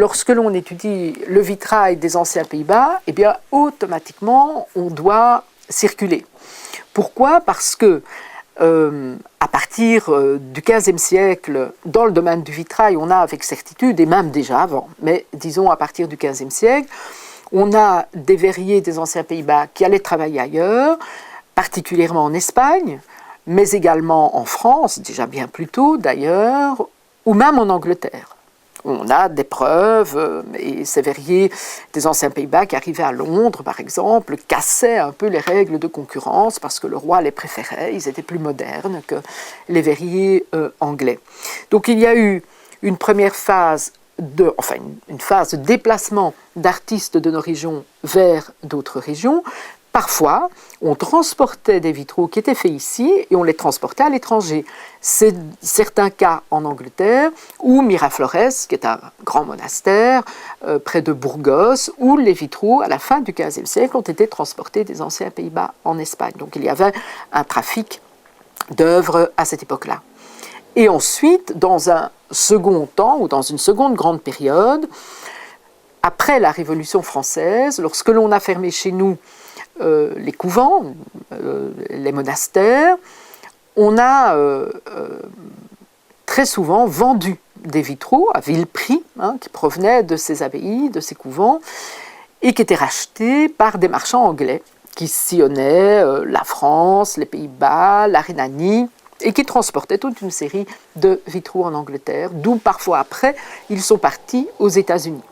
lorsque l'on étudie le vitrail des anciens Pays-Bas, eh bien, automatiquement, on doit circuler. Pourquoi? Parce que à partir du XVe siècle, dans le domaine du vitrail, on a avec certitude, et même déjà avant, mais disons à partir du XVe siècle, on a des verriers des anciens Pays-Bas qui allaient travailler ailleurs, particulièrement en Espagne, mais également en France, déjà bien plus tôt d'ailleurs, ou même en Angleterre. On a des preuves, et ces verriers des anciens Pays-Bas qui arrivaient à Londres, par exemple, cassaient un peu les règles de concurrence parce que le roi les préférait, ils étaient plus modernes que les verriers anglais. Donc il y a eu une première phase une phase de déplacement d'artistes de nos régions vers d'autres régions. Parfois, on transportait des vitraux qui étaient faits ici et on les transportait à l'étranger. C'est certains cas en Angleterre ou Miraflores, qui est un grand monastère près de Burgos, où les vitraux, à la fin du XVe siècle, ont été transportés des anciens Pays-Bas en Espagne. Donc il y avait un trafic d'œuvres à cette époque-là. Et ensuite, dans un second temps ou dans une seconde grande période, après la Révolution française, lorsque l'on a fermé chez nous les couvents, les monastères, on a très souvent vendu des vitraux à vil prix, qui provenaient de ces abbayes, de ces couvents, et qui étaient rachetés par des marchands anglais qui sillonnaient la France, les Pays-Bas, la Rhénanie, et qui transportaient toute une série de vitraux en Angleterre, d'où parfois après, ils sont partis aux États-Unis.